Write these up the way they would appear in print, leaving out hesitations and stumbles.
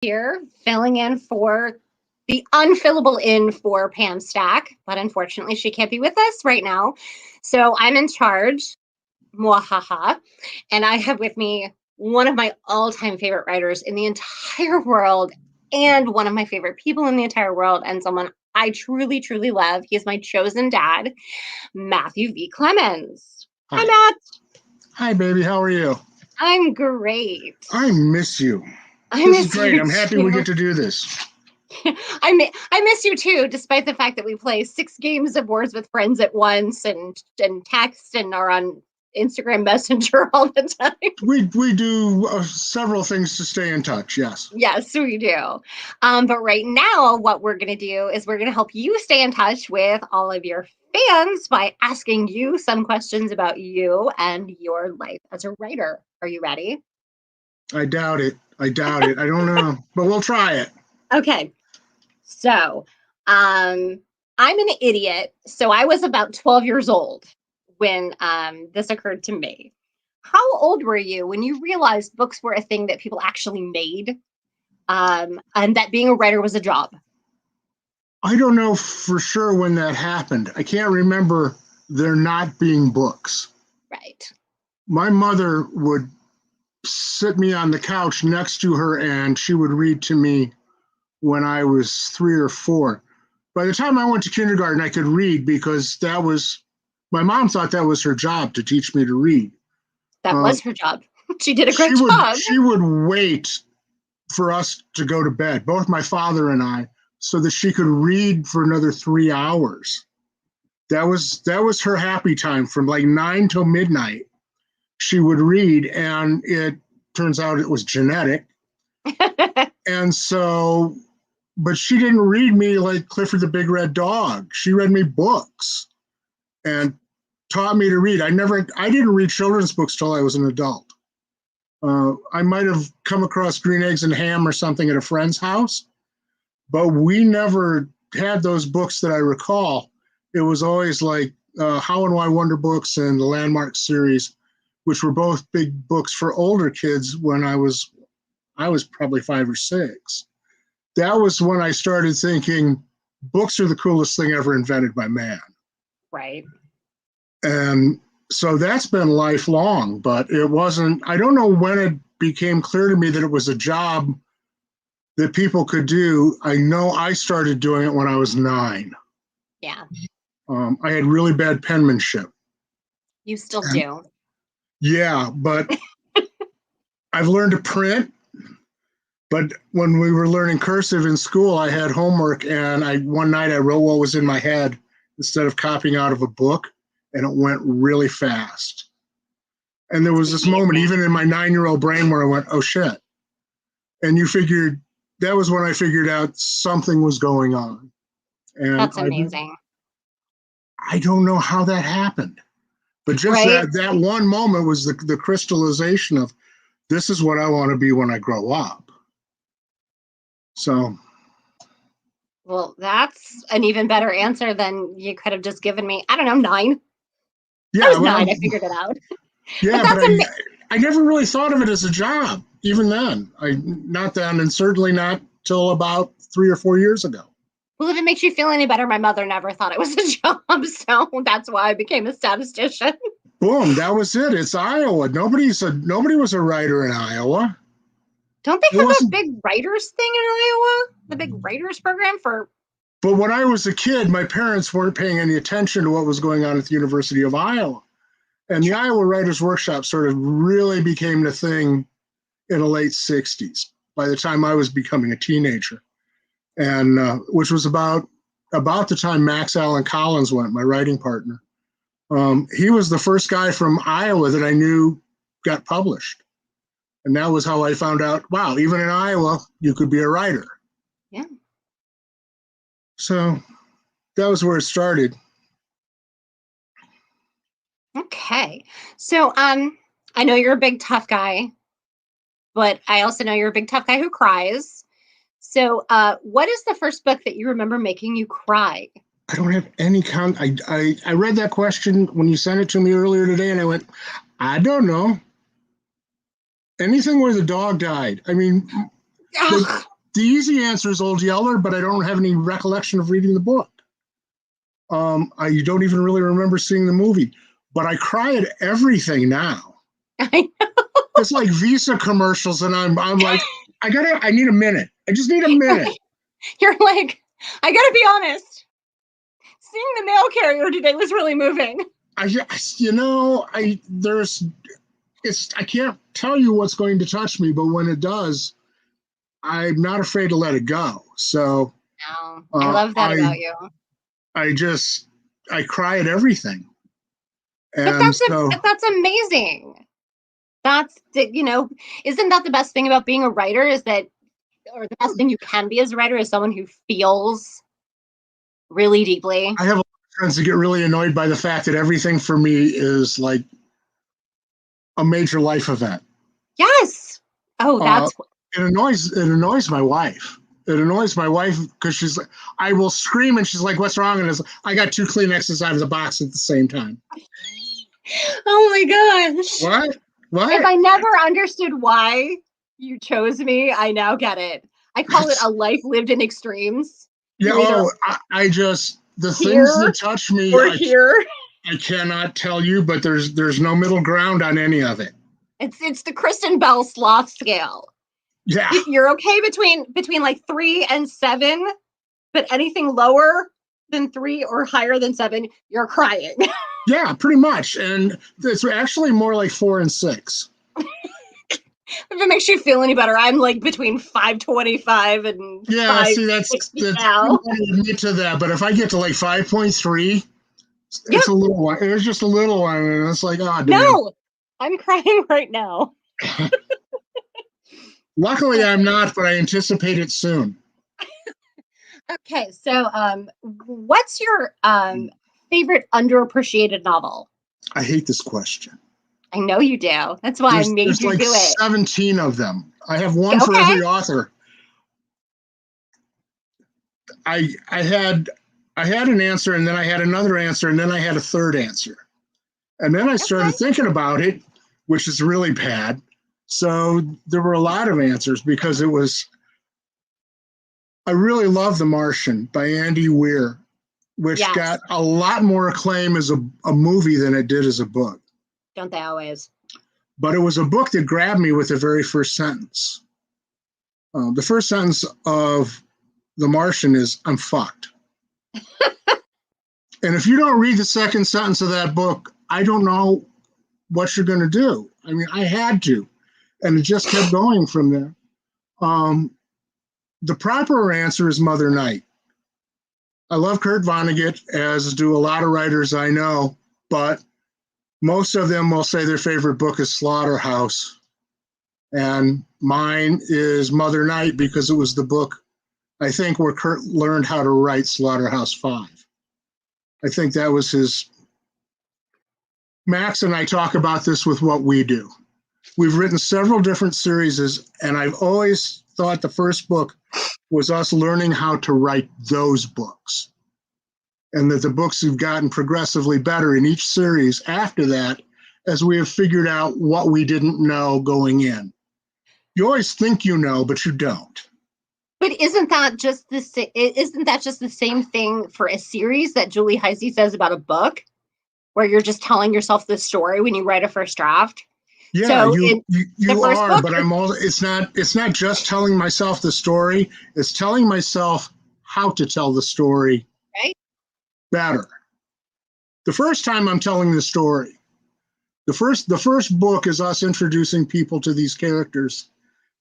here, filling in for the unfillable in for Pam Stack, but unfortunately she can't be with us right now. So I'm in charge, mwahaha, and I have with me one of my all-time favorite writers in the entire world and one of my favorite people in the entire world and someone I truly, truly love. He is my chosen dad, Matthew V. Clemens. Hi, Matt. Hi, baby. How are you? I'm great. I miss you. This is great. I'm happy we get to do this. I miss you too, despite the fact that we play 6 games of Words with Friends at once and text and are on Instagram Messenger all the time. We do several things to stay in touch, yes. Yes, we do. But right now, what we're going to do is we're going to help you stay in touch with all of your fans by asking you some questions about you and your life as a writer. Are you ready? I doubt it. I don't know, but we'll try it. Okay. So, I'm an idiot. So I was about 12 years old when this occurred to me. How old were you when you realized books were a thing that people actually made, and that being a writer was a job? I don't know for sure when that happened. I can't remember there not being books. Right. My mother would sit me on the couch next to her and she would read to me when I was 3 or 4. By the time I went to kindergarten, I could read because my mom thought that was her job to teach me to read. That was her job. She did a great job. She would wait for us to go to bed, both my father and I, so that she could read for another 3 hours. That was her happy time from like 9 till midnight. She would read, and it turns out it was genetic. And so, but she didn't read me like Clifford the Big Red Dog. She read me books and taught me to read. I didn't read children's books till I was an adult. I might have come across Green Eggs and Ham or something at a friend's house, but we never had those books that I recall. It was always like How and Why Wonder Books and the Landmark series, which were both big books for older kids when I was probably 5 or 6. That was when I started thinking books are the coolest thing ever invented by man. Right. And so that's been lifelong, but it wasn't, I don't know when it became clear to me that it was a job that people could do. I know I started doing it when I was 9. Yeah. I had really bad penmanship. You still do. Yeah, but I've learned to print. But when we were learning cursive in school, I had homework, and one night I wrote what was in my head instead of copying out of a book, and it went really fast. And there was this moment, even in my 9-year-old brain, where I went, oh, shit. And that was when I figured out something was going on. And that's amazing. I don't know how that happened. But just that one moment was the crystallization of, this is what I want to be when I grow up. So. Well, that's an even better answer than you could have just given me. I don't know, 9. Yeah, I was 9. I figured it out. Yeah, but I never really thought of it as a job, even then. Not then, and certainly not till about 3 or 4 years ago. Well, if it makes you feel any better, my mother never thought it was a job, so that's why I became a statistician. Boom, that was it. It's Iowa. Nobody was a writer in Iowa. Don't they have a big writers thing in Iowa? The big writers program for... But when I was a kid, my parents weren't paying any attention to what was going on at the University of Iowa. And the Iowa Writers Workshop sort of really became the thing in the late 60s, by the time I was becoming a teenager. And which was about the time Max Allen Collins went, my writing partner. He was the first guy from Iowa that I knew got published. And that was how I found out, wow, even in Iowa, you could be a writer. Yeah. So that was where it started. Okay. So I know you're a big tough guy, but I also know you're a big tough guy who cries. So what is the first book that you remember making you cry? I don't have any I read that question when you sent it to me earlier today, and I went, I don't know. Anything where the dog died. I mean, the easy answer is Old Yeller, but I don't have any recollection of reading the book. I don't even really remember seeing the movie, but I cry at everything now. I know. It's like Visa commercials, and I'm like, I need a minute. I just need a minute. You're like, I gotta be honest. Seeing the mail carrier today was really moving. I can't tell you what's going to touch me, but when it does, I'm not afraid to let it go. So No, I love that about you. I cry at everything. But that's amazing. Isn't that the best thing about being a writer is that, or the best thing you can be as a writer is someone who feels really deeply? I have a lot of friends that get really annoyed by the fact that everything for me is like a major life event. Yes. Oh, it annoys my wife. It annoys my wife because she's like, I will scream and she's like, "What's wrong?" And I got 2 Kleenexes out of the box at the same time. Oh my gosh. What? If I never understood why you chose me, I now get it. I call it a life lived in extremes. Yeah. The things that touch me, I cannot tell you, but there's no middle ground on any of it. It's the Kristen Bell sloth scale. Yeah. You're okay between like 3 and 7, but anything lower than 3 or higher than 7, you're crying. Yeah, pretty much. And it's actually more like 4 and 6. If it makes you feel any better, I'm like between 525 and yeah. See, that's now. I admit to that, but if I get to like 5.3, it's a little one. It was just a little one, and it's like, oh, damn. No, I'm crying right now. Luckily, I'm not, but I anticipate it soon. Okay, so what's your favorite underappreciated novel? I hate this question. I know you do. That's why I made you like do it. 17 of them. I have one for every author. I had an answer, and then I had another answer, and then I had a third answer. And then I started thinking about it, which is really bad. So there were a lot of answers because I really love The Martian by Andy Weir, which got a lot more acclaim as a movie than it did as a book. Don't they always? But it was a book that grabbed me with the very first sentence. The first sentence of The Martian is, "I'm fucked." And if you don't read the second sentence of that book, I don't know what you're going to do. I mean, I had to. And it just kept going from there. The proper answer is Mother Night. I love Kurt Vonnegut, as do a lot of writers I know, but most of them will say their favorite book is Slaughterhouse. And mine is Mother Night because it was the book, I think, where Kurt learned how to write Slaughterhouse-5. I think that was his. Max and I talk about this with what we do. We've written several different series, and I've always thought the first book was us learning how to write those books. And that the books have gotten progressively better in each series after that, as we have figured out what we didn't know going in. You always think you know, but you don't. But isn't that just the same thing for a series that Julie Heisey says about a book, where you're just telling yourself the story when you write a first draft? Yeah, so you are, but I'm all. It's not just telling myself the story. It's telling myself how to tell the story better. The first time I'm telling the story, the first book is us introducing people to these characters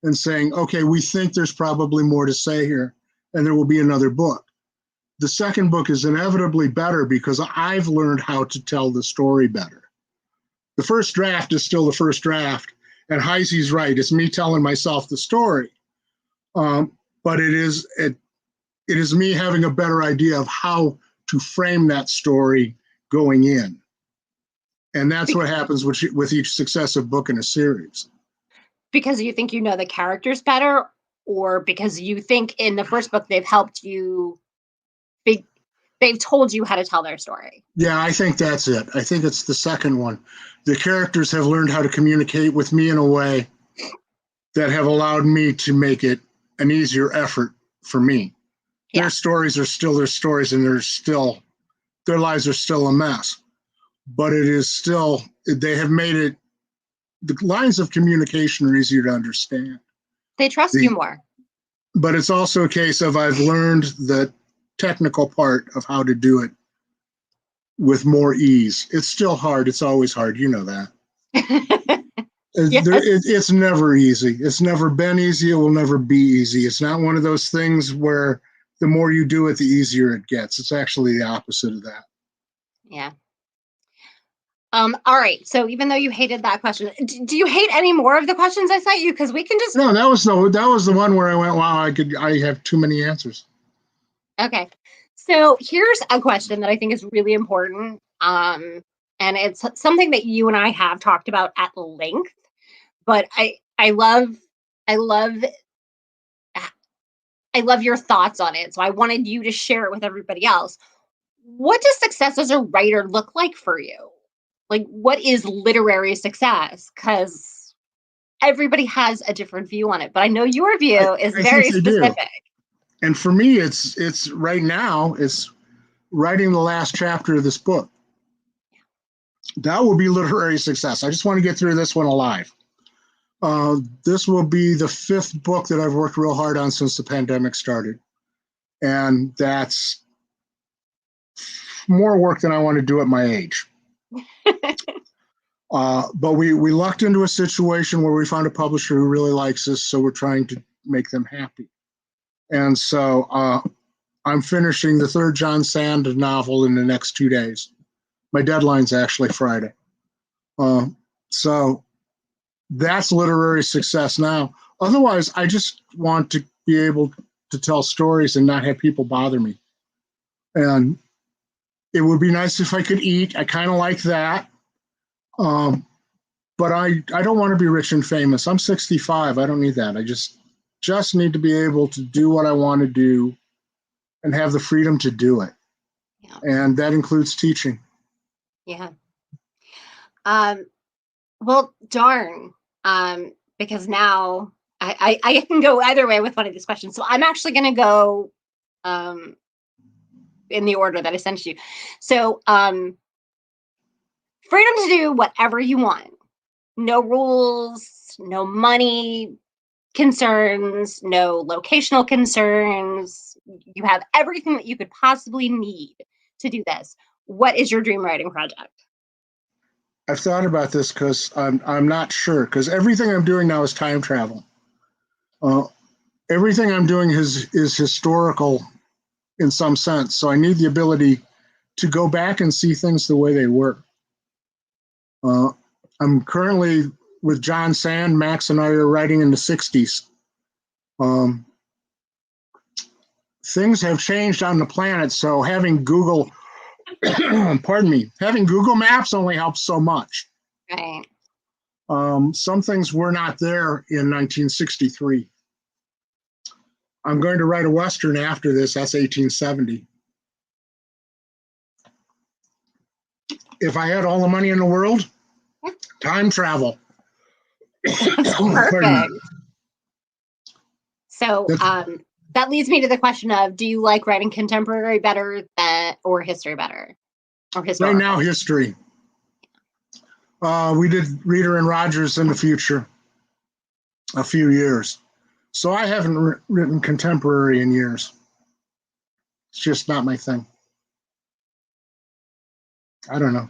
and saying, okay, we think there's probably more to say here, and there will be another book. The second book is inevitably better because I've learned how to tell the story better. The first draft is still the first draft, and Heisey's right. It's me telling myself the story, but it is me having a better idea of how to frame that story going in, and that's what happens with each successive book in a series. Because you think you know the characters better, or because you think in the first book they've helped you, they've told you how to tell their story? Yeah, I think that's it. I think it's the second one. The characters have learned how to communicate with me in a way that have allowed me to make it an easier effort for me. Yeah. Their stories are still their stories, and their lives are still a mess. But it is still, they have made it, the lines of communication are easier to understand. They trust you more. But it's also a case of I've learned the technical part of how to do it with more ease. It's still hard. It's always hard. You know that. Yes. It's never easy. It's never been easy. It will never be easy. It's not one of those things where the more you do it, the easier it gets. It's actually the opposite of that. Yeah. All right. So even though you hated that question, do you hate any more of the questions I sent you? Because we can just. No, that was the one where I went, wow, I have too many answers. Okay. So here's a question that I think is really important. And it's something that you and I have talked about at length, but I love your thoughts on it. So I wanted you to share it with everybody else. What does success as a writer look like for you? Like, what is literary success? Because everybody has a different view on it, but I know your view is very specific. And for me, it's right now, it's writing the last chapter of this book. That will be literary success. I just want to get through this one alive. This will be the 5th book that I've worked real hard on since the pandemic started. And that's more work than I want to do at my age. But we lucked into a situation where we found a publisher who really likes us, so we're trying to make them happy. And so I'm finishing the 3rd John Sand novel in the next 2 days. My deadline's actually Friday. So that's literary success now. Otherwise, I just want to be able to tell stories and not have people bother me. And it would be nice if I could eat. I kind of like that. But I don't want to be rich and famous. I'm 65. I don't need that. I just need to be able to do what I want to do and have the freedom to do it. Yeah. And that includes teaching. Yeah. Well, darn. Because now I can go either way with one of these questions. So I'm actually going to go in the order that I sent you. So freedom to do whatever you want. No rules, no money concerns, no locational concerns. You have everything that you could possibly need to do this. What is your dream writing project? I've thought about this because I'm not sure, because everything I'm doing now is time travel. Everything I'm doing is historical in some sense, so I need the ability to go back and see things the way they were. I'm currently with John Sand. Max and I are writing in the 60s. Things have changed on the planet, so having Google, pardon me, having Google Maps only helps so much. Right. Some things were not there in 1963. I'm going to write a Western after this. That's 1870. If I had all the money in the world, time travel. Perfect. So that leads me to the question of, do you like writing contemporary better or history better? Or historical? Right now, history. We did Reader and Rogers in the future a few years. So I haven't written contemporary in years. It's just not my thing. I don't know.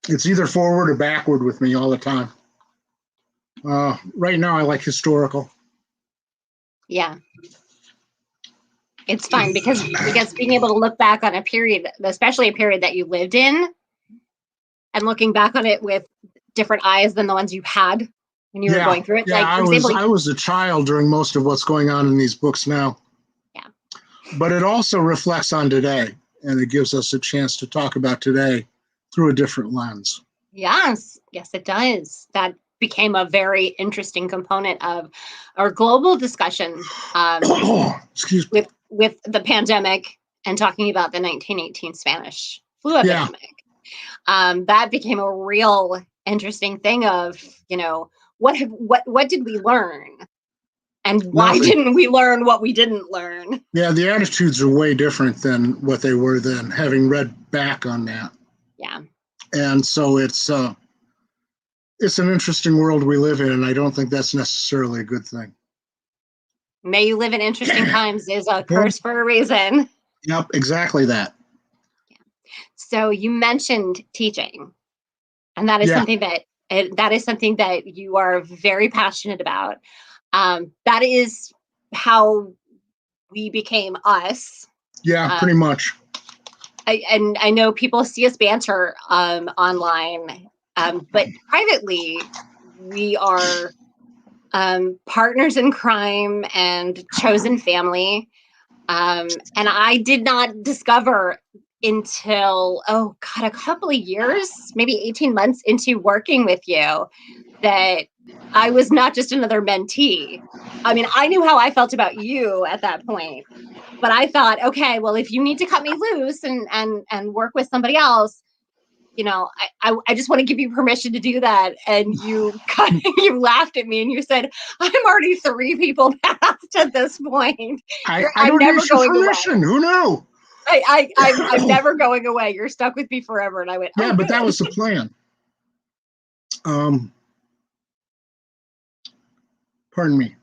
It's either forward or backward with me all the time. Right now, I like historical. Yeah. It's fun because being able to look back on a period, especially a period that you lived in, and looking back on it with different eyes than the ones you had when you were going through it. Yeah, like, I was a child during most of what's going on in these books now. Yeah. But it also reflects on today, and it gives us a chance to talk about today through a different lens. Yes, it does. That became a very interesting component of our global discussion with the pandemic and talking about the 1918 Spanish flu epidemic. That became a real interesting thing of, what did we learn? And why Nothing. didn't we learn what we didn't learn? Yeah, the attitudes are way different than what they were then, having read back on that. Yeah. And so it's an interesting world we live in, and I don't think that's necessarily a good thing. May you live in interesting times is a curse for a reason. Yep, exactly that. So you mentioned teaching, and that is something that you are very passionate about. That is how we became us. Yeah, pretty much. I know people see us banter online, but privately, we are partners in crime and chosen family. And I did not discover until, a couple of years, maybe 18 months into working with you, that I was not just another mentee. I mean, I knew how I felt about you at that point, but I thought, okay, well, if you need to cut me loose and work with somebody else, I just want to give you permission to do that. And you you laughed at me and you said, I'm already 3 people past at this point. I don't never need your going permission. away. Who knew? I'm never going away. You're stuck with me forever. And I went, yeah, but that was the plan. Pardon me.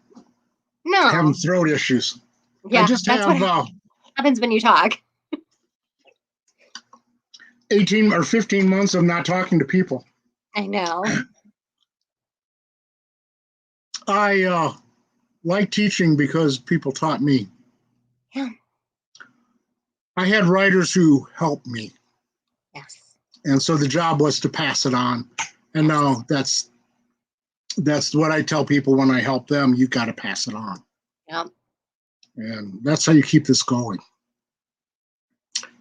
No. Having throat issues. Yeah, I just that's have what happens when you talk. 18 or 15 months of not talking to people. I know. I like teaching because people taught me. Yeah. I had writers who helped me. Yes. And so the job was to pass it on. And now that's what I tell people when I help them. You got to pass it on. Yep. And that's how you keep this going.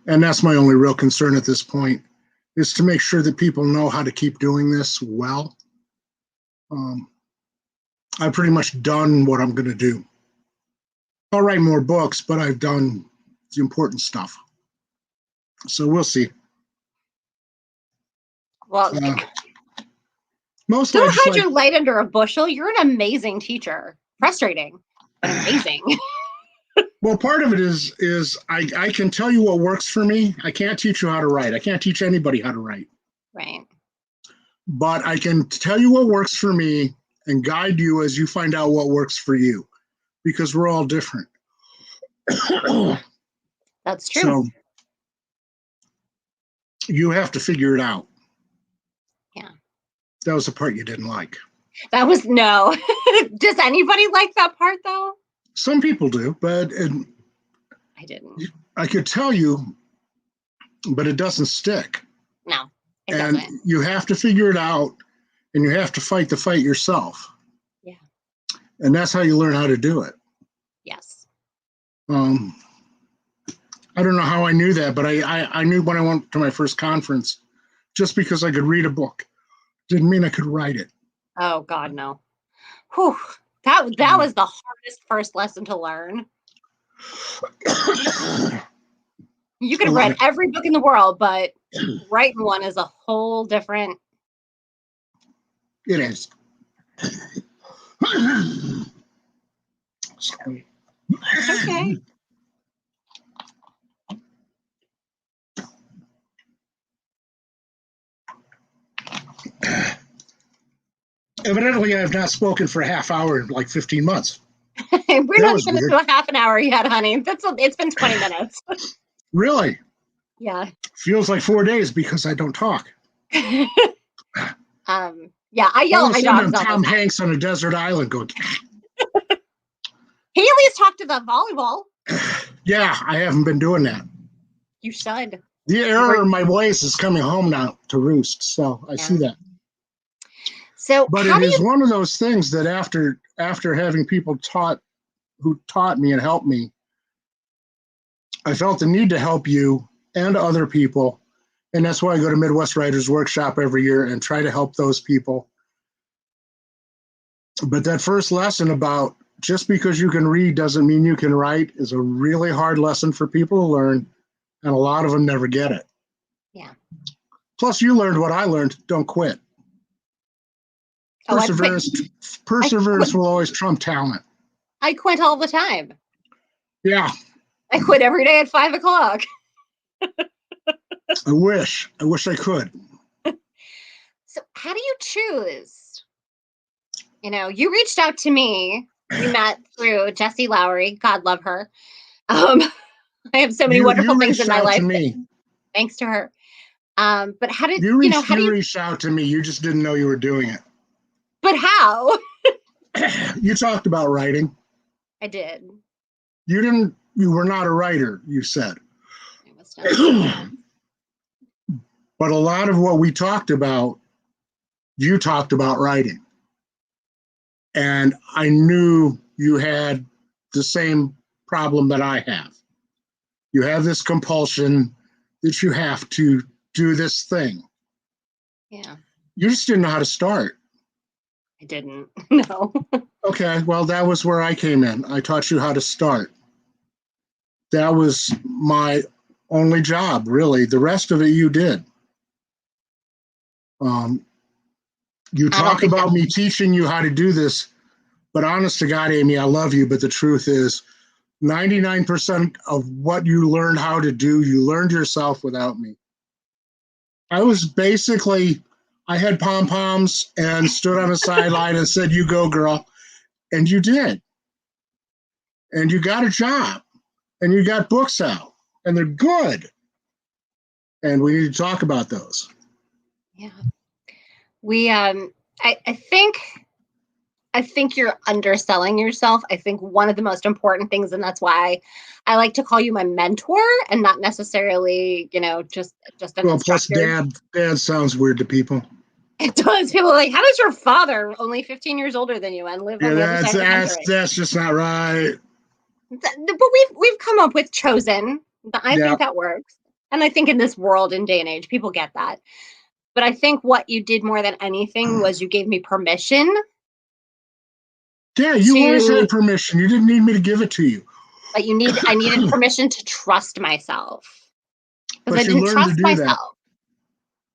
And that's my only real concern at this point, is to make sure that people know how to keep doing this well. I've pretty much done what I'm going to do. I'll write more books, but I've done the important stuff. So we'll see. Well, mostly don't hide your light under a bushel. You're an amazing teacher. Frustrating, but amazing. Well, part of it is I can tell you what works for me. I can't teach you how to write. I can't teach anybody how to write. Right. But I can tell you what works for me and guide you as you find out what works for you, because we're all different. That's true. So you have to figure it out. Yeah. That was the part you didn't like. That was no. Does anybody like that part though? Some people do, but I didn't. I could tell you, but it doesn't stick. No, it and doesn't. You have to figure it out, and you have to fight the fight yourself. Yeah. And that's how you learn how to do it. Yes. I don't know how I knew that, but I knew when I went to my first conference, just because I could read a book didn't mean I could write it. Oh God, no. Whew. That was the hardest first lesson to learn. You could have read every book in the world, but writing one is a whole different. It is. Sorry. It's okay. Evidently, I have not spoken for a half hour in like 15 months. We're not even into a half an hour yet, honey. It's been 20 minutes. Really? Yeah. Feels like 4 days because I don't talk. Yeah, I yell at my dogs. I'm Tom Hanks on a desert island going. He at least talked to the volleyball. Yeah, I haven't been doing that. You should. The error in my voice is coming home now to roost, so I see that. So, but it is one of those things that after having people who taught me and helped me, I felt the need to help you and other people, and that's why I go to Midwest Writers Workshop every year and try to help those people. But that first lesson about just because you can read doesn't mean you can write is a really hard lesson for people to learn, and a lot of them never get it. Yeah. Plus, you learned what I learned. Don't quit. Perseverance will always trump talent. I quit all the time. Yeah. I quit every day at 5 o'clock. I wish I could. So how do you choose? You know, you reached out to me. We met through Jessie Lowry. God love her. I have so many wonderful things in my life. You reached out to me. Thanks to her. But how did you reach out to me? You just didn't know you were doing it. But how? You talked about writing. I did. You were not a writer, you said. I must not. But a lot of what we talked about, you talked about writing. And I knew you had the same problem that I have. You have this compulsion that you have to do this thing. Yeah. You just didn't know how to start. I didn't. No. Okay, well, that was where I came in. I taught you how to start. That was my only job, really. The rest of it you did. You talk about me teaching you how to do this, but honest to God, Aimee, I love you, but the truth is 99% of what you learned how to do, you learned yourself without me. I was basically, I had pom-poms and stood on a sideline and said, you go, girl. And you did. And you got a job. And you got books out. And they're good. And we need to talk about those. Yeah. We I think you're underselling yourself. I think one of the most important things, and that's why I like to call you my mentor and not necessarily, just an instructor. Plus dad sounds weird to people. It does. People are like, how does your father, only 15 years older than you and live on the other side of the country? That's just not right. But we've come up with chosen. I think that works. And I think in this world and day and age, people get that. But I think what you did more than anything was you gave me permission. Yeah, you always had permission. You didn't need me to give it to you. But I needed permission to trust myself. Because I didn't trust myself.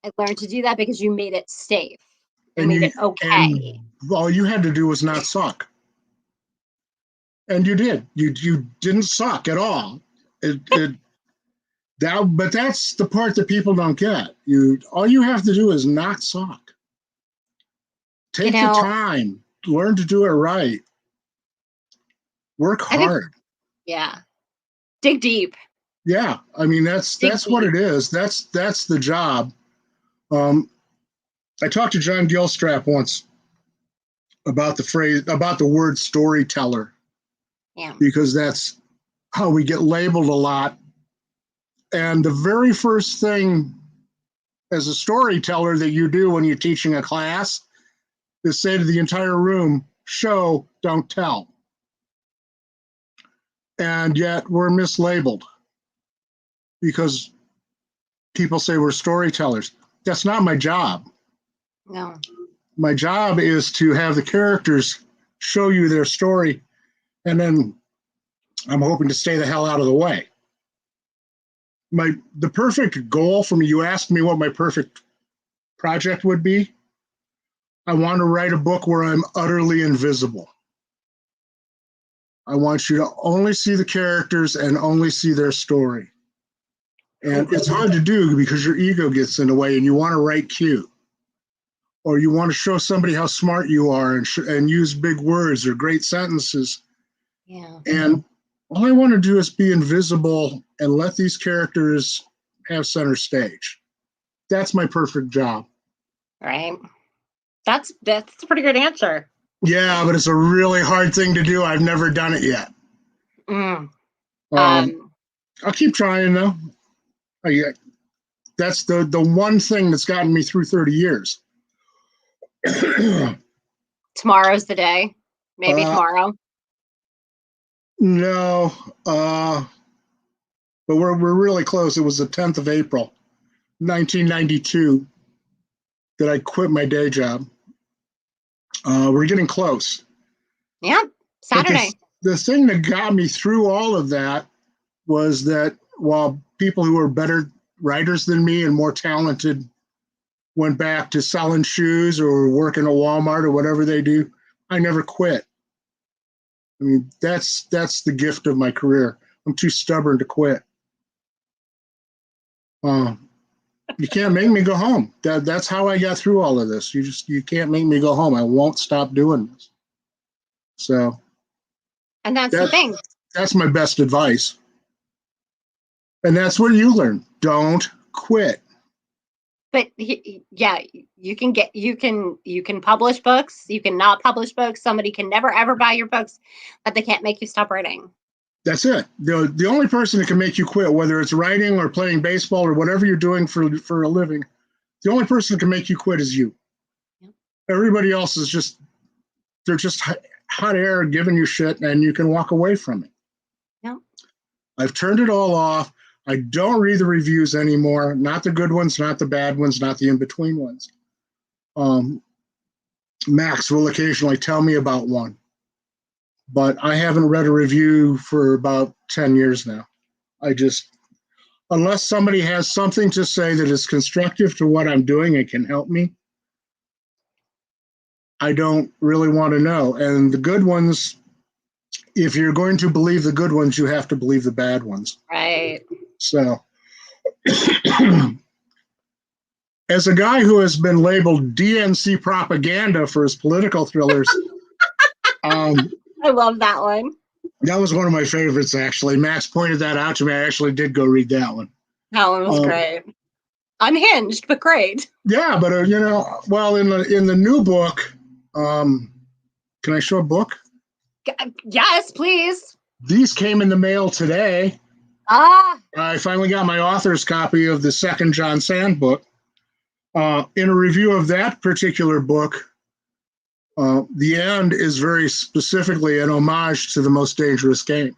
I learned to do that because you made it safe. You made it okay. And all you had to do was not suck. And you did. You didn't suck at all. But that's the part that people don't get. All you have to do is not suck. Take the time. Learn to do it right. Work hard. Dig deep. Yeah. I mean, that's what it is. That's the job. I talked to John Gilstrap once about the word storyteller. Yeah. Because that's how we get labeled a lot. And the very first thing as a storyteller that you do when you're teaching a class is say to the entire room, show, don't tell. And yet we're mislabeled because people say we're storytellers. That's not my job. No. My job is to have the characters show you their story, and then I'm hoping to stay the hell out of the way. The perfect goal for me, you asked me what my perfect project would be. I want to write a book where I'm utterly invisible. I want you to only see the characters and only see their story. And it's hard to do because your ego gets in the way and you want to write cute. Or you want to show somebody how smart you are and use big words or great sentences. Yeah. And all I want to do is be invisible and let these characters have center stage. That's my perfect job. Right. That's a pretty good answer. Yeah, but it's a really hard thing to do. I've never done it yet. I'll keep trying though. That's the one thing that's gotten me through 30 years. Tomorrow's the day. Maybe tomorrow. No, but we're really close. It was the 10th of April, 1992, that I quit my day job. We're getting close. Yeah, Saturday. The thing that got me through all of that was that while people who were better writers than me and more talented went back to selling shoes or working at Walmart or whatever they do, I never quit. I mean, that's the gift of my career. I'm too stubborn to quit. You can't make me go home. That's how I got through all of this. You can't make me go home. I won't stop doing this. So, and that's the thing. That's my best advice. And that's what you learn. Don't quit. But yeah, you can publish books. You can not publish books. Somebody can never ever buy your books, but they can't make you stop writing. That's it. The only person that can make you quit, whether it's writing or playing baseball or whatever you're doing for a living, the only person that can make you quit is you. Yep. Everybody else is they're just hot air giving you shit, and you can walk away from it. Yep. I've turned it all off. I don't read the reviews anymore. Not the good ones, not the bad ones, not the in-between ones. Max will occasionally tell me about one, but I haven't read a review for about 10 years now. Unless somebody has something to say that is constructive to what I'm doing and can help me, I don't really want to know. And the good ones, if you're going to believe the good ones, you have to believe the bad ones. Right. So, as a guy who has been labeled DNC propaganda for his political thrillers, I love that one. That was one of my favorites, actually. Max pointed that out to me. I actually did go read that one. That one was great. Unhinged, but great. Yeah, but well, in the new book, can I show a book? Yes, please. These came in the mail today. I finally got my author's copy of the second John Sand book. In a review of that particular book, the end is very specifically an homage to The Most Dangerous Game.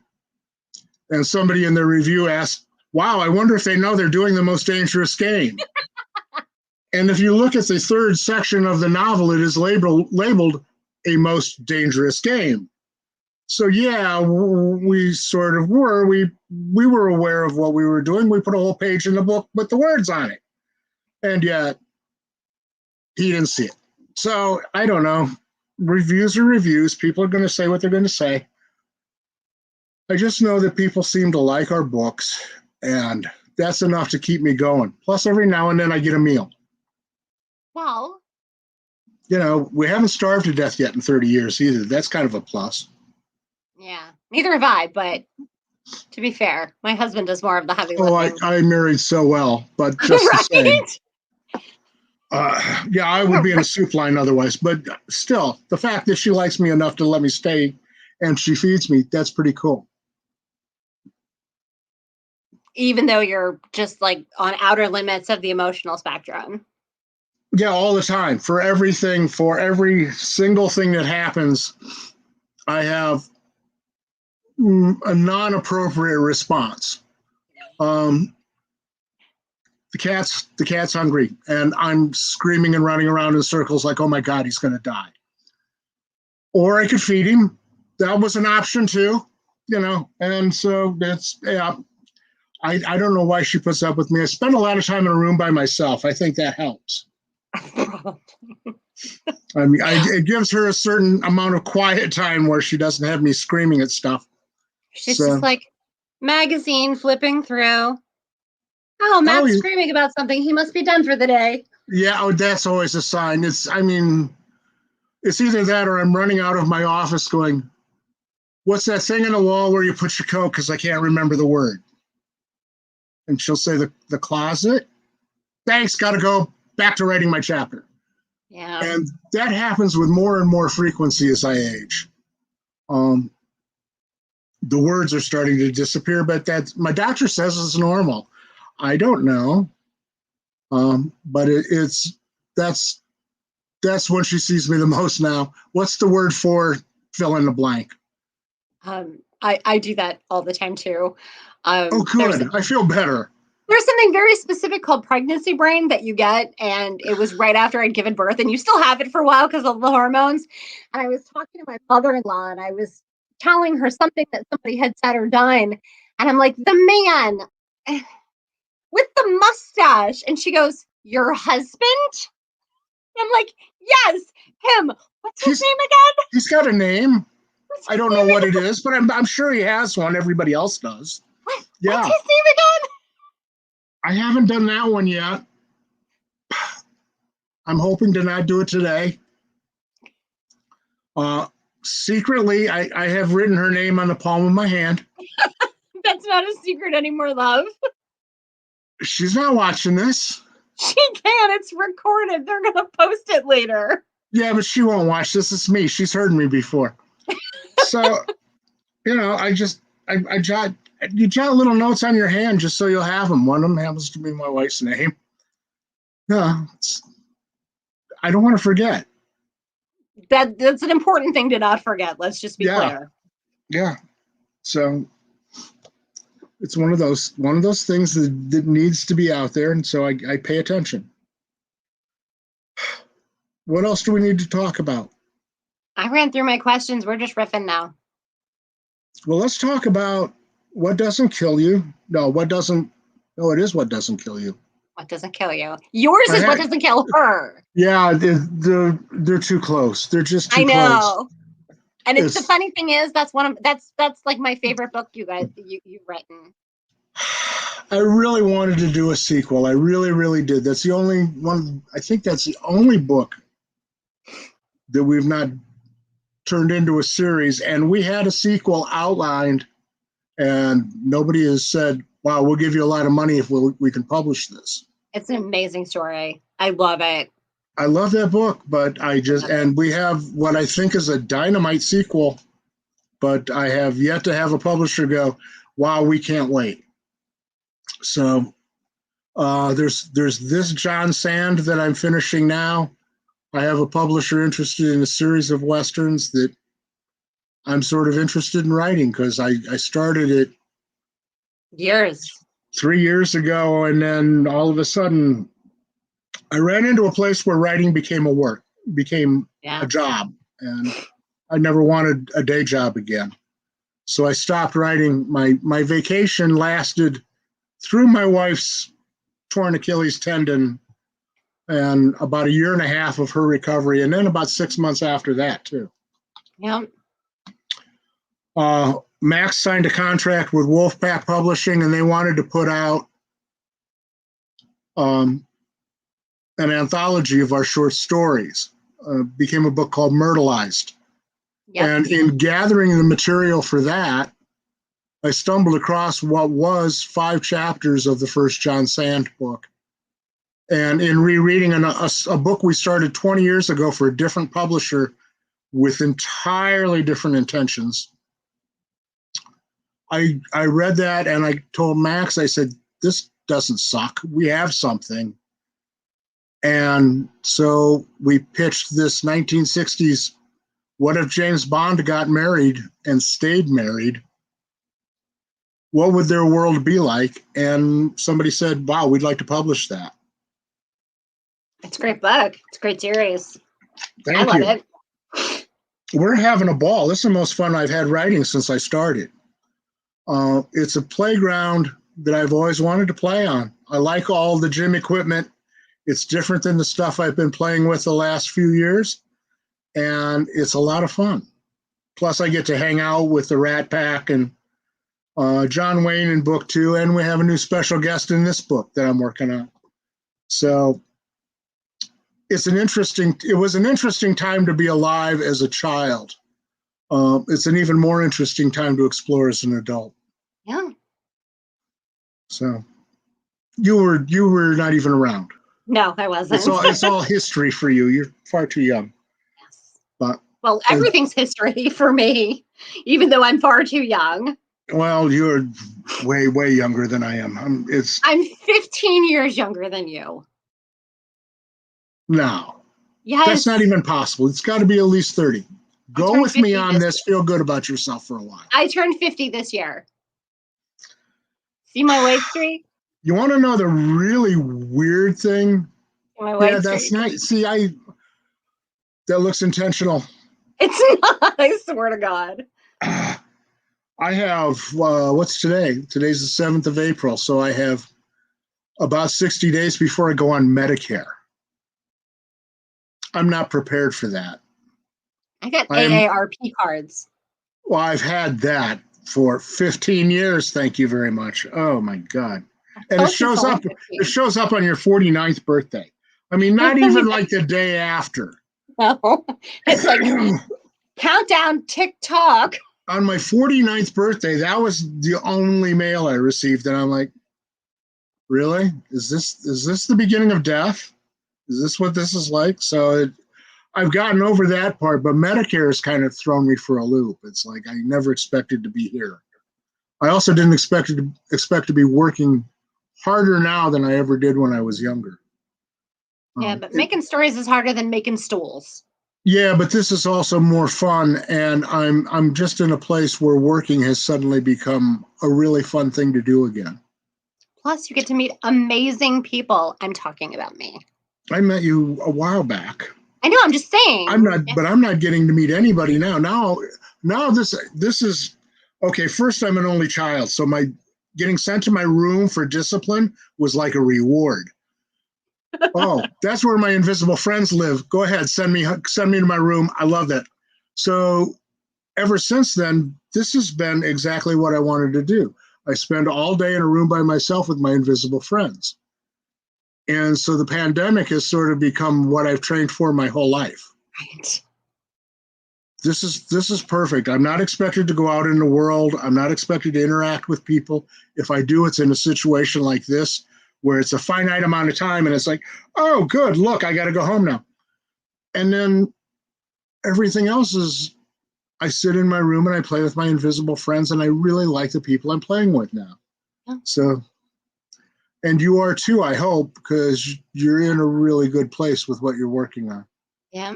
And somebody in their review asked, wow, I wonder if they know they're doing The Most Dangerous Game. And if you look at the third section of the novel, it is labeled A Most Dangerous Game. So yeah, we sort of were. We were aware of what we were doing. We put a whole page in the book with the words on it. And yet, he didn't see it. So I don't know. Reviews are reviews. People are going to say what they're going to say. I just know that people seem to like our books, and that's enough to keep me going. Plus, every now and then I get a meal. Well, we haven't starved to death yet in 30 years either. That's kind of a plus. Yeah, neither have I, but to be fair, my husband does more of the heavy lifting. Oh, I married so well, but just the same. Yeah, I would be in a soup line otherwise, but still, the fact that she likes me enough to let me stay and she feeds me, that's pretty cool. Even though you're just like on outer limits of the emotional spectrum. Yeah, all the time. For everything, for every single thing that happens, I have a non-appropriate response. The cat's hungry, and I'm screaming and running around in circles like, oh my God, he's going to die. Or I could feed him. That was an option too, and so I don't know why she puts up with me. I spend a lot of time in a room by myself. I think that helps. I mean, it gives her a certain amount of quiet time where she doesn't have me screaming at stuff. She's just like magazine flipping through. Oh, Matt's screaming about something. He must be done for the day. Yeah, that's always a sign. It's either that or I'm running out of my office going, what's that thing in the wall where you put your coat? Because I can't remember the word. And she'll say the closet. Thanks, got to go back to writing my chapter. Yeah. And that happens with more and more frequency as I age. The words are starting to disappear, but my doctor says it's normal. I don't know, but that's when she sees me the most now. What's the word for fill in the blank? I do that all the time too. Oh, good. I feel better. There's something very specific called pregnancy brain that you get, and it was right after I'd given birth, and you still have it for a while because of the hormones. And I was talking to my mother-in-law, and I was telling her something that somebody had said or done, and I'm like, the man with the mustache, and she goes, your husband? I'm like, yes, him. What's his name again? He's got a name. I don't know what it is, but I'm sure he has one. Everybody else does. What? Yeah. What's his name again? I haven't done that one yet. I'm hoping to not do it today. Secretly, I have written her name on the palm of my hand. That's not a secret anymore, love. She's not watching this. She can. It's recorded. They're going to post it later. Yeah, but she won't watch this. It's me. She's heard me before. So, I jot little notes on your hand just so you'll have them. One of them happens to be my wife's name. No, I don't want to forget. That's an important thing to not forget. Let's just be clear. Yeah. So it's one of those things that needs to be out there, and so I pay attention. What else do we need to talk about? I ran through my questions. We're just riffing now. Well, let's talk about what doesn't kill you. No, what doesn't. No, it is what doesn't kill you. What doesn't kill you? Yours is what doesn't kill her. Yeah, they're too close. They're just too close. I know. And it's the funny thing is that's like my favorite book you've written. I really wanted to do a sequel. I really, really did. That's the only one. I think that's the only book that we've not turned into a series. And we had a sequel outlined, and nobody has said, "Wow, we'll give you a lot of money if we can publish this." It's an amazing story. I love it. I love that book, but we have what I think is a dynamite sequel, but I have yet to have a publisher go, "Wow, we can't wait." So there's this John Sand that I'm finishing now. I have a publisher interested in a series of Westerns that I'm sort of interested in writing because I started it 3 years ago, and then all of a sudden I ran into a place where writing became a job, and I never wanted a day job again. So I stopped writing. My vacation lasted through my wife's torn Achilles tendon and about 1.5 years of her recovery, and then about 6 months after that too. Yeah. Max signed a contract with Wolfpack Publishing, and they wanted to put out an anthology of our short stories. Became a book called Myrtleized. Yep. And in gathering the material for that, I stumbled across what was 5 chapters of the first John Sand book. And in rereading a book we started 20 years ago for a different publisher with entirely different intentions, I read that and I told Max, I said, "This doesn't suck. We have something." And so we pitched this 1960s, what if James Bond got married and stayed married? What would their world be like? And somebody said, "Wow, we'd like to publish that." It's a great book. It's a great series. I love it. We're having a ball. This is the most fun I've had writing since I started. It's a playground that I've always wanted to play on. I like all the gym equipment. It's different than the stuff I've been playing with the last few years, and it's a lot of fun. Plus, I get to hang out with the Rat Pack and John Wayne in book 2, and we have a new special guest in this book that I'm working on. So it was an interesting time to be alive as a child. It's an even more interesting time to explore as an adult. Yeah. So you were not even around. No, I wasn't. It's all history for you. You're far too young. Yes. But everything's history for me, even though I'm far too young. Well, you're way, way younger than I am. I'm 15 years younger than you. No. Yes. That's not even possible. It's got to be at least 30. Go with me on this. Feel good about yourself for a while. I turned 50 this year. See my weight streak? You want to know the really weird thing? My weight streak. That's nice. See, that looks intentional. It's not. I swear to God. I have, what's today? Today's the 7th of April. So I have about 60 days before I go on Medicare. I'm not prepared for that. I got AARP cards. Well, I've had that for 15 years. Thank you very much. Oh my God. And it Close, it's shows only up, it 15. shows up on your 49th birthday. I mean, not even like the day after. No, it's like countdown TikTok. On my 49th birthday, that was the only mail I received. And I'm like, really? Is this the beginning of death? Is this what this is like? I've gotten over that part, but Medicare has kind of thrown me for a loop. It's like I never expected to be here. I also didn't expect to be working harder now than I ever did when I was younger. Yeah, but making stories is harder than making stools. Yeah, but this is also more fun, and I'm just in a place where working has suddenly become a really fun thing to do again. Plus, you get to meet amazing people. I'm talking about me. I met you a while back. I know. I'm just saying. I'm not getting to meet anybody now. Now this is okay. First, I'm an only child, so my getting sent to my room for discipline was like a reward. Oh, that's where my invisible friends live. Go ahead, send me to my room. I love that. So ever since then, this has been exactly what I wanted to do. I spend all day in a room by myself with my invisible friends. And so the pandemic has sort of become what I've trained for my whole life. Right. This is perfect. I'm not expected to go out in the world. I'm not expected to interact with people. If I do, it's in a situation like this where it's a finite amount of time and it's like, oh, good, look, I got to go home now. And then everything else is I sit in my room and I play with my invisible friends, and I really like the people I'm playing with now. Yeah. So, and you are too, I hope, because you're in a really good place with what you're working on. Yeah,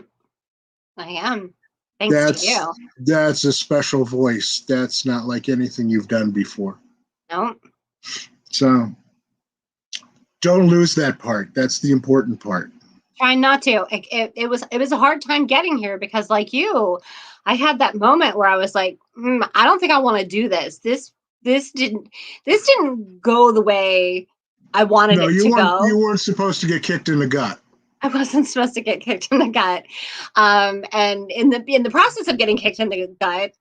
I am. Thanks to you. That's a special voice. That's not like anything you've done before. No. So don't lose that part. That's the important part. Trying not to. It was a hard time getting here because, like you, I had that moment where I was like, I don't think I want to do this. This didn't go the way I wanted it to go. You weren't supposed to get kicked in the gut. I wasn't supposed to get kicked in the gut. And in the process of getting kicked in the gut,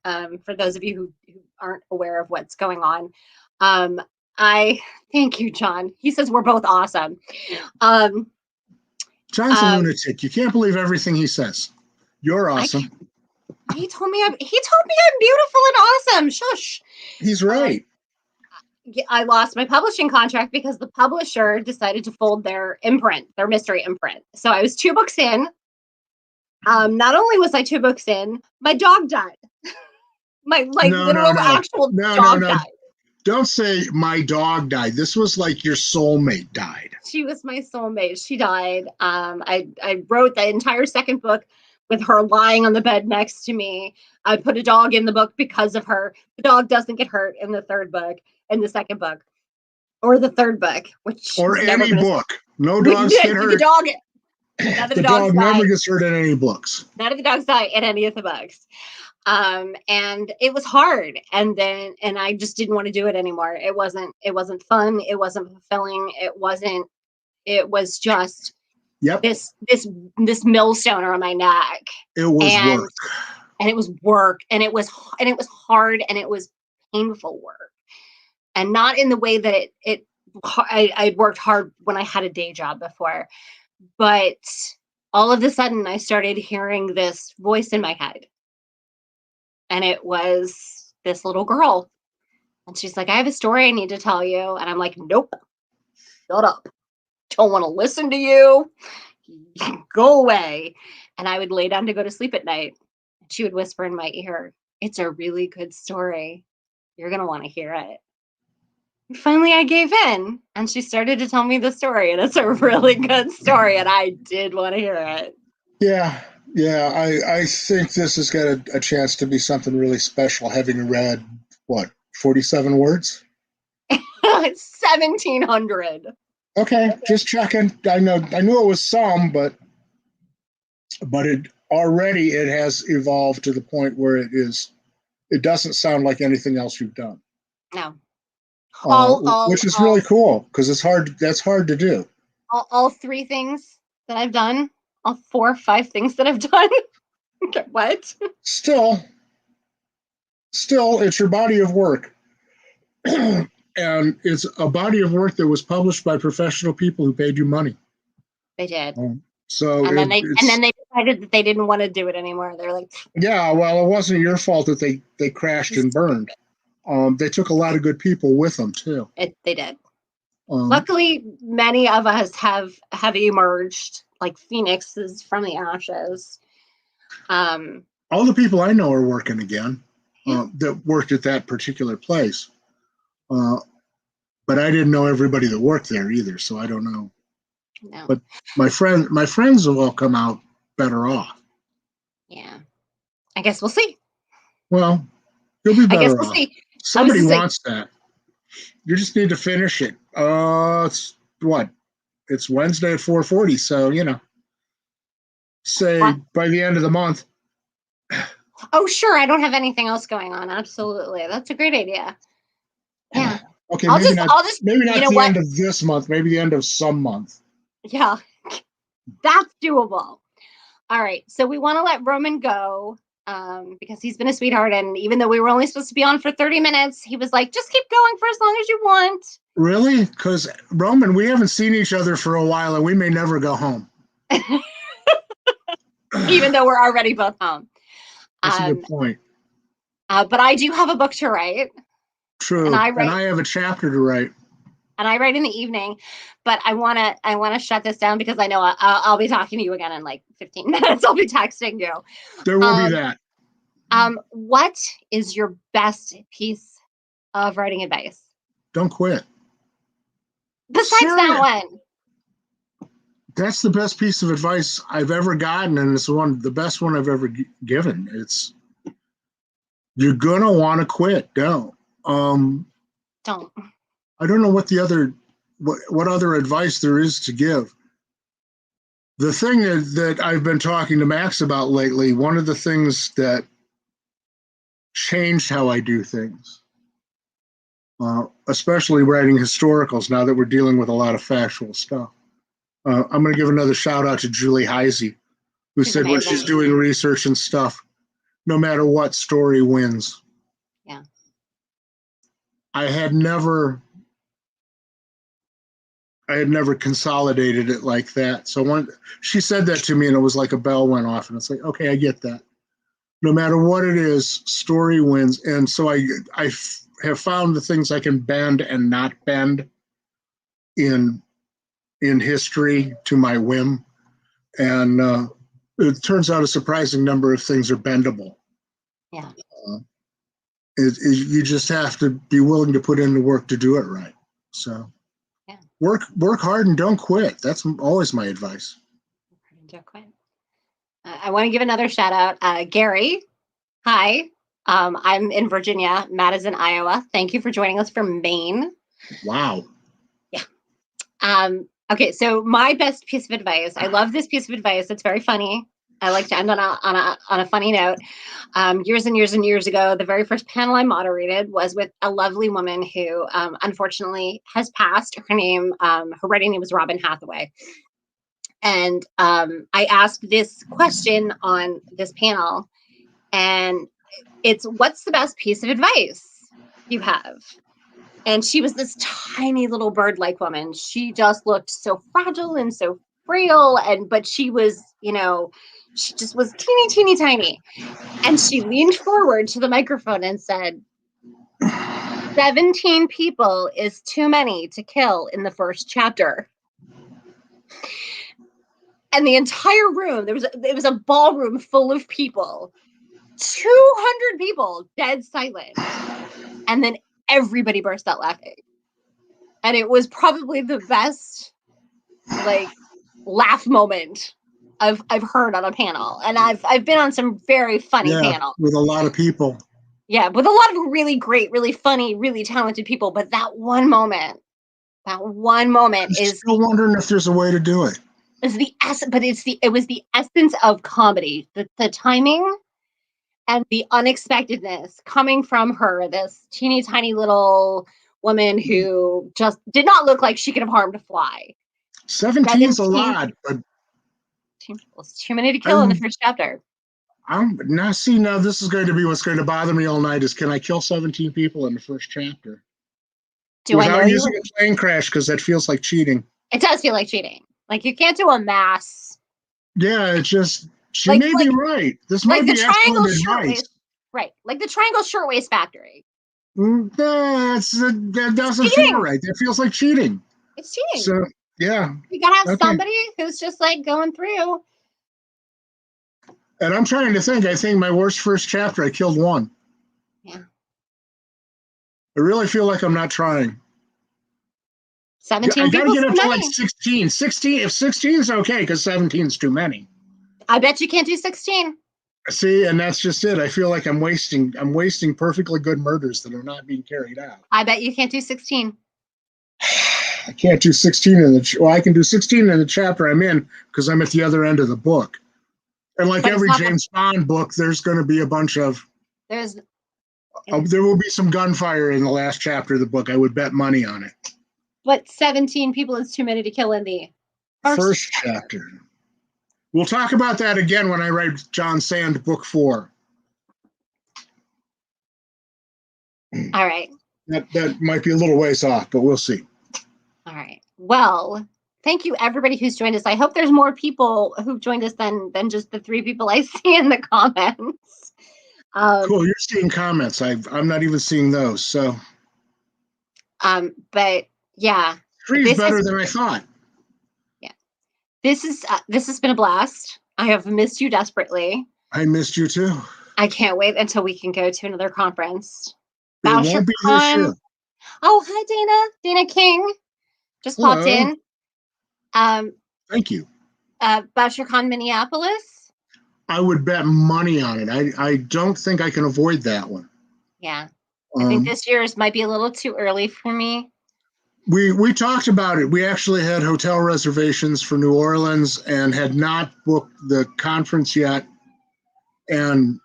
for those of you who aren't aware of what's going on, I thank you, John. He says we're both awesome. John's a lunatic. You can't believe everything he says. You're awesome. He told me I'm beautiful and awesome. Shush. He's right. I lost my publishing contract because the publisher decided to fold their imprint, their mystery imprint. So I was 2 books in. Not only was I 2 books in, my dog died. My actual dog died. Don't say my dog died. This was like your soulmate died. She was my soulmate. She died. I wrote the entire second book with her lying on the bed next to me. I put a dog in the book because of her. The dog doesn't get hurt in the third book, in the second book, or the third book, or any book. No dogs get hurt. The dog never gets hurt in any books. None of the dogs die in any of the books. And it was hard. And I just didn't want to do it anymore. It wasn't fun. It wasn't fulfilling. It was just this millstone around my neck. It was work. And it was work. And it was hard, and it was painful work. And not in the way that I worked hard when I had a day job before. But all of a sudden I started hearing this voice in my head. And it was this little girl. And she's like, I have a story I need to tell you. And I'm like, nope, shut up. Don't want to listen to you. Go away. And I would lay down to go to sleep at night. And she would whisper in my ear, it's a really good story. You're going to want to hear it. And finally, I gave in. And she started to tell me the story. And it's a really good story. And I did want to hear it. Yeah. Yeah, I think this has got a chance to be something really special, having read, 47 words? 1,700. Okay, just checking. I knew it was some, but it has evolved to the point where it doesn't sound like anything else you've done. No. Which is really cool, because that's hard to do. All 3 things that I've done. All 4 or 5 things that I've done. Okay, what? Still, still, it's your body of work. And it's a body of work that was published by professional people who paid you money. They did. So and then they decided that they didn't want to do it anymore. They're like, yeah, well, it wasn't your fault that they crashed and burned. They took a lot of good people with them too. They did. Luckily, many of us have emerged like phoenixes from the ashes. All the people I know are working again, that worked at that particular place. But I didn't know everybody that worked there either, so I don't know. No. But my friends will all come out better off. Yeah. I guess we'll see. Well, you'll be better I guess we'll off. see. Somebody wants that. You just need to finish it. It's what? It's Wednesday at 4:40, so say by the end of the month. Oh, sure. I don't have anything else going on. Absolutely. That's a great idea. Yeah. Okay, I'll maybe not the what? end of this month, maybe the end of some month. Yeah. That's doable. All right. So we want to let Roman go because he's been a sweetheart. And even though we were only supposed to be on for 30 minutes, he was like, just keep going for as long as you want. Really? Because, Roman, we haven't seen each other for a while and we may never go home. Even though we're already both home. That's a good point. But I do have a book to write. True. And I have a chapter to write. And I write in the evening, but I wanna shut this down because I know I'll be talking to you again in like 15 minutes. I'll be texting you. There will be that. What is your best piece of writing advice? Don't quit. Besides that one. That's the best piece of advice I've ever gotten, and it's the best one I've ever given. It's you're gonna want to quit. Don't. I don't know what what other advice there is to give. The thing that I've been talking to Max about lately, one of the things that changed how I do things, especially writing historicals now that we're dealing with a lot of factual stuff. I'm going to give another shout out to Julie Heisey, who said when she's doing research and stuff, no matter what, story wins. Yeah. I had never consolidated it like that. So when she said that to me, and it was like a bell went off, and it's like, okay, I get that. No matter what it is, story wins. And so I have found the things I can bend and not bend in history to my whim. And it turns out a surprising number of things are bendable. Yeah. You just have to be willing to put in the work to do it right. So yeah. Work hard and don't quit. That's always my advice. Don't quit. I want to give another shout out. Gary, hi. I'm in Virginia. Matt is in Iowa. Thank you for joining us from Maine. Wow. Yeah. Okay, so my best piece of advice. I love this piece of advice. It's very funny. I like to end on a funny note. Years and years and years ago, the very first panel I moderated was with a lovely woman who unfortunately has passed. Her writing name was Robin Hathaway. And I asked this question on this panel, and it's, what's the best piece of advice you have? And she was this tiny little bird-like woman. She just looked so fragile and so frail, but she was, she just was teeny, teeny, tiny. And she leaned forward to the microphone and said, 17 people is too many to kill in the first chapter. And the entire room, it was a ballroom full of people, 200 people, dead silent. And then everybody burst out laughing. And it was probably the best laugh moment I've heard on a panel. And I've been on some very funny panels with a lot of people. Yeah, with a lot of really great, really funny, really talented people. But that one moment is still wondering if there's a way to do it. It was the essence of comedy. The timing and the unexpectedness coming from her, this teeny tiny little woman who just did not look like she could have harmed a fly. 17 is a lot, but it's too many to kill in the first chapter. Now see, now this is going to be what's going to bother me all night is can I kill 17 people in the first chapter? Do I know Without you? using a plane crash, because that feels like cheating. It does feel like cheating. Like you can't do a mass. Yeah, it's just, she Like- may like- be right. This Like might the be triangle excellent advice. shirtwaist. Right. Like the triangle shirtwaist factory. That doesn't Cheating. feel right. That feels like cheating. It's cheating. So, yeah. You gotta have Okay. somebody who's just like going through. And I'm trying to think. I think my worst first chapter, I killed one. Yeah. I really feel like I'm not trying. 17 I gotta people. get up Too to many. like 16. 16. If 16 is okay, because 17 is too many. I bet you can't do 16. See, and that's just it. I feel like I'm wasting perfectly good murders that are not being carried out. I bet you can't do 16. I can't do 16 in the well, I can do 16 in the chapter I'm in because I'm at the other end of the book. And like But it's every not James Bond book, there's going to be a bunch of There's there will be some gunfire in the last chapter of the book. I would bet money on it. but 17 people is too many to kill in the First chapter. We'll talk about that again when I write John Sand book 4. All right. That might be a little ways off, but we'll see. All right. Well, thank you everybody who's joined us. I hope there's more people who've joined us than just the 3 people I see in the comments. Cool. You're seeing comments. I'm not even seeing those. So. But yeah. 3 is better than I thought. Yeah. This has been a blast. I have missed you desperately. I missed you too. I can't wait until we can go to another conference. It won't be this year. Oh, hi Dana. Dana King just popped in. Thank you. BoucherCon Minneapolis. I would bet money on it. I don't think I can avoid that one. Yeah. I think this year's might be a little too early for me. We talked about it. We actually had hotel reservations for New Orleans and had not booked the conference yet. And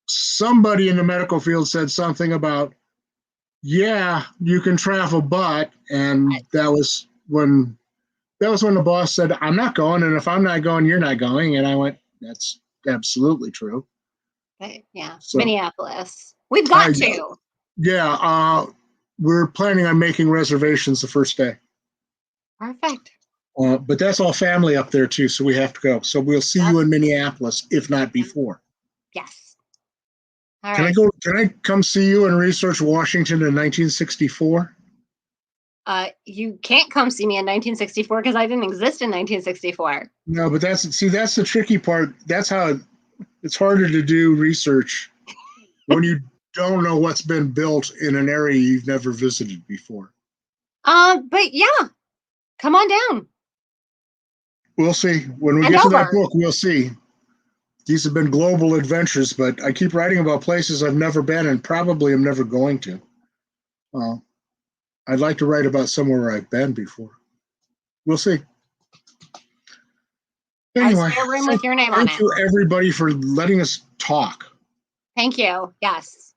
somebody in the medical field said something about, yeah, you can travel, but, and that was when the boss said, I'm not going. And if I'm not going, you're not going. And I went, that's absolutely true. But yeah, So, Minneapolis. We've got to. Yeah. We're planning on making reservations the first day. Perfect. But that's all family up there too, so we have to go. So we'll see you in Minneapolis, if not before. Yes. All right. Can I come see you and research Washington in 1964? You can't come see me in 1964 because I didn't exist in 1964. No, but that's the tricky part. That's how it's harder to do research when you don't know what's been built in an area you've never visited before. But yeah, come on down. We'll see. When we get to that book, we'll see. These have been global adventures, but I keep writing about places I've never been and probably am never going to. I'd like to write about somewhere where I've been before. We'll see. Anyway, room with your name on it. Thank you everybody for letting us talk. Thank you. Yes.